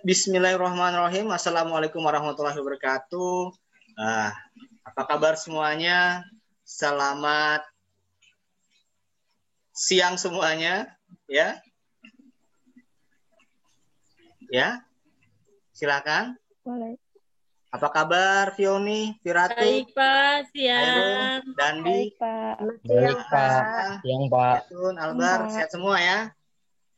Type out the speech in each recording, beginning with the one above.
Bismillahirrahmanirrahim. Assalamualaikum warahmatullahi wabarakatuh. Apa kabar semuanya? Selamat siang semuanya, ya. Ya, silakan. Boleh. Apa kabar Fioni, Viratu, Baik Pak, Hairul, siang. Dandi, Baik, Pak. Baik, Pak. Siang, Pak. Zaitun, Albar, Pak. sehat semua ya?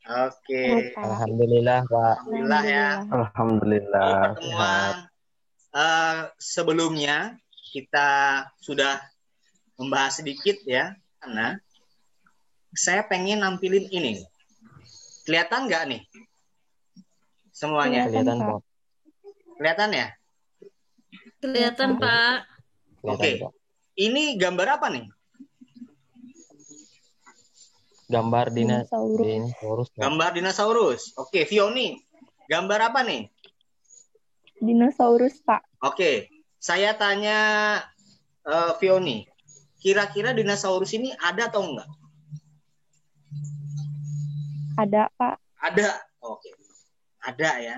Oke. Sehat, Pak. Alhamdulillah, Pak. Alhamdulillah ya. Alhamdulillah. Di pertemuan sebelumnya kita sudah membahas sedikit ya, karena saya pengen nampilin ini. Kelihatan nggak nih semuanya? Kelihatan, Pak. Kelihatan ya? Kelihatan Pak. Oke. Ini gambar apa nih? Gambar dinosaurus. Pak. Gambar dinosaurus. Oke, Fioni. Gambar apa nih? Dinosaurus, Pak. Oke. Saya tanya Fioni. Kira-kira dinosaurus ini ada atau enggak? Ada, Pak. Ada. Oke. Ada ya.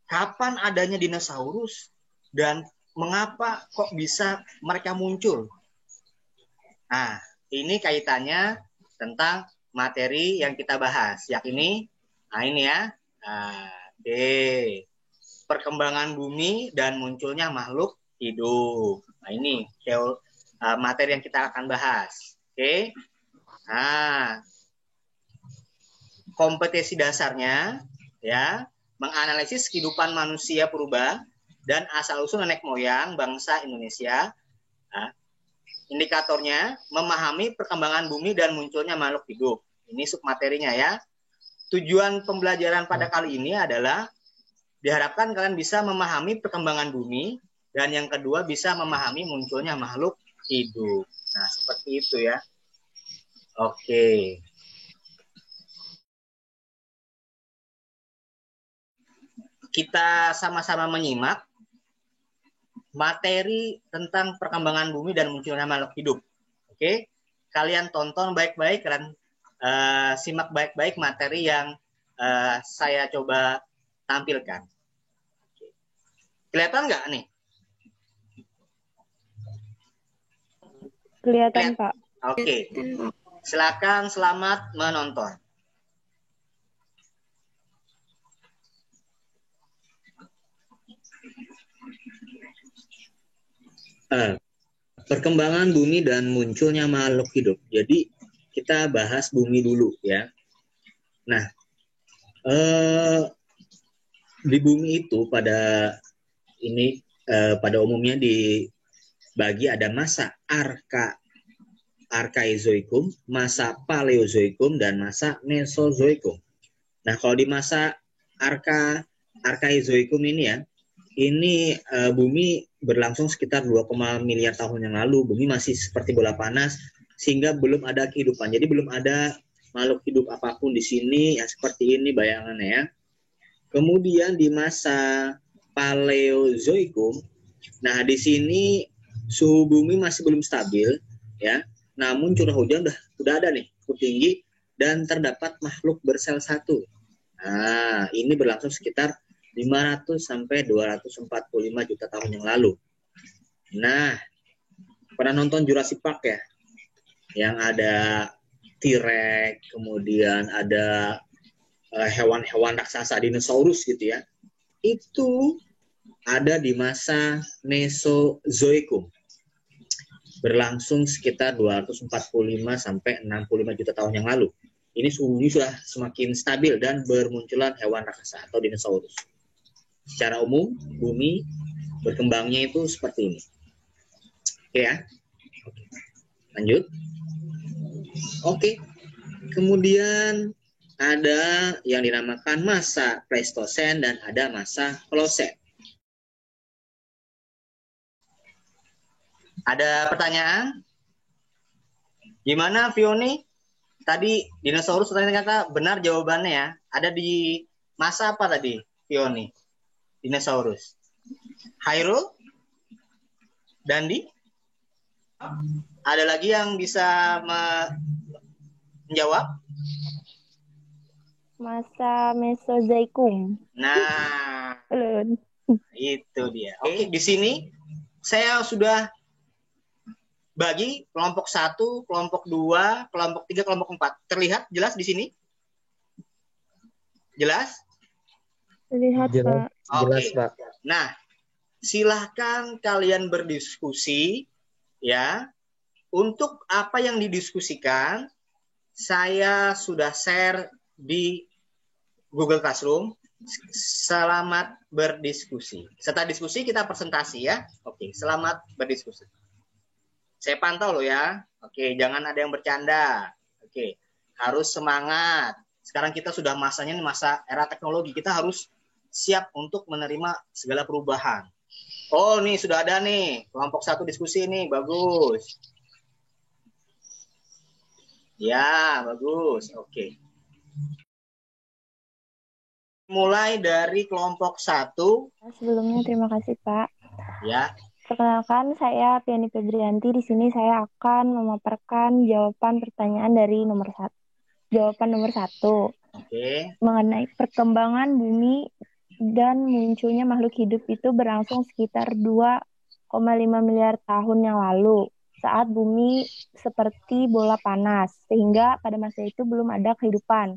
Kapan adanya dinosaurus dan mengapa kok bisa mereka muncul? Nah, ini kaitannya tentang materi yang kita bahas. Yang ini, nah ini ya. D. Perkembangan bumi dan munculnya makhluk hidup. Nah, ini materi yang kita akan bahas. Oke. Nah, kompetensi dasarnya ya, menganalisis kehidupan manusia purba dan asal-usul nenek moyang bangsa Indonesia. Nah, indikatornya memahami perkembangan bumi dan munculnya makhluk hidup. Ini submaterinya ya. Tujuan pembelajaran pada kali ini adalah diharapkan kalian bisa memahami perkembangan bumi dan yang kedua bisa memahami munculnya makhluk hidup. Nah, seperti itu ya. Oke. Kita sama-sama menyimak materi tentang perkembangan bumi dan munculnya makhluk hidup. Oke, kalian tonton baik-baik, kalian simak baik-baik materi yang saya coba tampilkan. Kelihatan nggak nih? Kelihatan, Pak. Oke, silakan, selamat menonton. Perkembangan bumi dan munculnya makhluk hidup. Jadi kita bahas bumi dulu ya. Nah, di bumi itu pada umumnya dibagi ada masa Arkaizoikum, masa Paleozoikum dan masa Mesozoikum. Nah, kalau di masa Arkaizoikum ini ya, ini bumi berlangsung sekitar 2, miliar tahun yang lalu. Bumi masih seperti bola panas sehingga belum ada kehidupan. Jadi belum ada makhluk hidup apapun di sini ya, seperti ini bayangannya ya. Kemudian di masa Paleozoikum, nah di sini suhu bumi masih belum stabil ya. Namun curah hujan udah ada nih, cukup tinggi dan terdapat makhluk bersel satu. Nah, ini berlangsung sekitar 500 sampai 245 juta tahun yang lalu. Nah, pernah nonton Jurassic Park ya? Yang ada T-Rex, kemudian ada hewan-hewan raksasa dinosaurus gitu ya. Itu ada di masa Mesozoikum. Berlangsung sekitar 245 sampai 65 juta tahun yang lalu. Ini suhunya sudah semakin stabil dan bermunculan hewan raksasa atau dinosaurus. Secara umum, bumi berkembangnya itu seperti ini. Oke ya. Oke. Lanjut. Oke. Kemudian ada yang dinamakan masa Pleistosen dan ada masa Holocene. Ada pertanyaan? Gimana Fioni? Tadi dinosaurus ternyata benar jawabannya ya. Ada di masa apa tadi Fioni? Dinosaurus. Hairul? Dandi? Ada lagi yang bisa menjawab? Masa Mesozoikum. Nah, Belum. itu dia. Oke, di sini saya sudah bagi kelompok 1, kelompok 2, kelompok 3, kelompok 4. Terlihat jelas di sini? Jelas? Lihat, Jelas, Pak. jelas, Oke. Pak. Nah, silahkan kalian berdiskusi ya. Untuk apa yang didiskusikan, saya sudah share di Google Classroom. Selamat berdiskusi. Setelah diskusi kita presentasi ya. Oke, selamat berdiskusi. Saya pantau loh ya. Oke, jangan ada yang bercanda. Oke, harus semangat. Sekarang kita sudah masanya masa era teknologi. Kita harus siap untuk menerima segala perubahan. Oh, nih sudah ada nih. Kelompok 1 diskusi nih. Bagus. Ya, bagus. Oke. Mulai dari kelompok 1. Sebelumnya terima kasih, Pak. Ya. Perkenalkan, saya Piani Febrianti. Di sini saya akan memaparkan jawaban pertanyaan dari jawaban nomor 1. Oke. Mengenai perkembangan bumi dan munculnya makhluk hidup itu berlangsung sekitar 2,5 miliar tahun yang lalu, saat bumi seperti bola panas, sehingga pada masa itu belum ada kehidupan.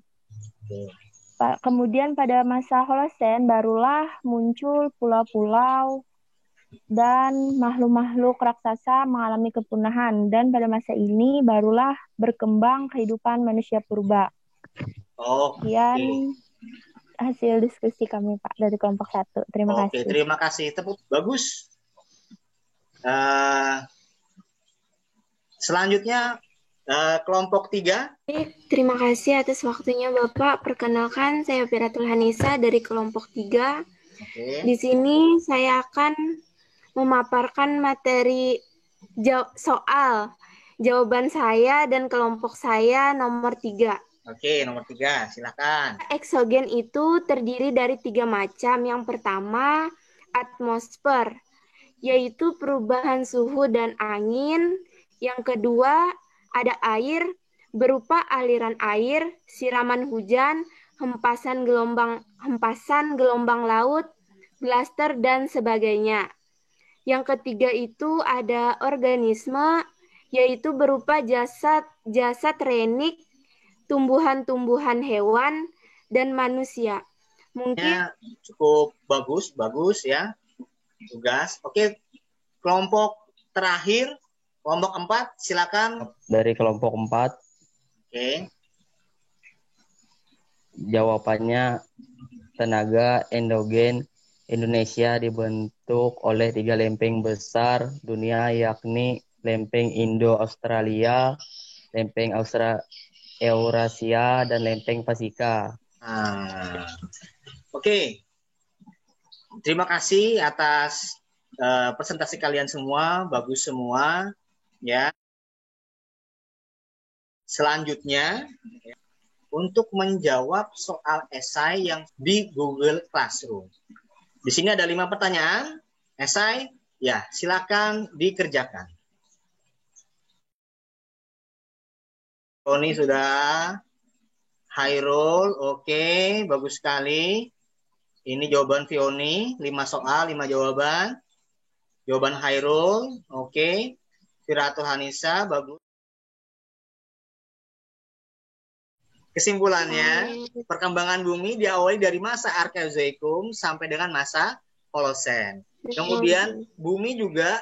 Kemudian pada masa Holosen barulah muncul pulau-pulau dan makhluk-makhluk raksasa mengalami kepunahan, dan pada masa ini barulah berkembang kehidupan manusia purba. Sekian hasil diskusi kami, Pak, dari kelompok 1. Terima kasih. Oke, terima kasih. Tepuk bagus. Selanjutnya kelompok 3. Terima kasih atas waktunya Bapak. Perkenalkan, saya Piratul Hanisa dari kelompok 3. Oke. Di sini saya akan memaparkan materi soal jawaban saya dan kelompok saya nomor 3. Oke, nomor 3, silakan. Eksogen itu terdiri dari 3 macam. Yang pertama, atmosfer, yaitu perubahan suhu dan angin. Yang kedua, ada air, berupa aliran air, siraman hujan, hempasan gelombang laut, blaster, dan sebagainya. Yang ketiga itu ada organisme, yaitu berupa jasad renik, tumbuhan-tumbuhan hewan, dan manusia. Mungkin cukup bagus ya tugas. Oke, kelompok terakhir, kelompok 4, silakan. Dari kelompok 4. Oke. Jawabannya, tenaga endogen Indonesia dibentuk oleh 3 lempeng besar dunia, yakni lempeng Indo-Australia, lempeng Eurasia, dan lempeng Pasifika. Oke. Terima kasih atas presentasi kalian semua, bagus semua ya. Selanjutnya untuk menjawab soal esai yang di Google Classroom. Di sini ada 5 pertanyaan esai, ya silakan dikerjakan. Tony sudah, Hairul, oke, bagus sekali. Ini jawaban Fioni, 5 soal, 5 jawaban. Jawaban Hairul, oke. Firatul Hanisa, bagus. Kesimpulannya, perkembangan bumi diawali dari masa Arkeozoikum sampai dengan masa Holosen. Kemudian bumi juga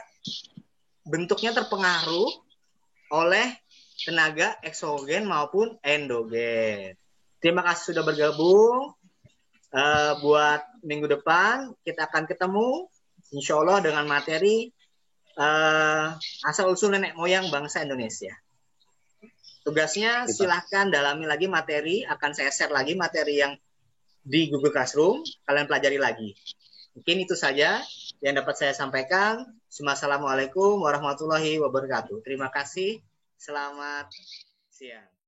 bentuknya terpengaruh oleh tenaga eksogen maupun endogen. Terima kasih sudah bergabung. Buat minggu depan kita akan ketemu insya Allah dengan materi asal-usul nenek moyang bangsa Indonesia. Tugasnya silahkan dalami lagi materi, akan saya share lagi materi yang di Google Classroom, kalian pelajari lagi. Mungkin itu saja yang dapat saya sampaikan. Assalamualaikum warahmatullahi wabarakatuh. Terima kasih. Selamat siang.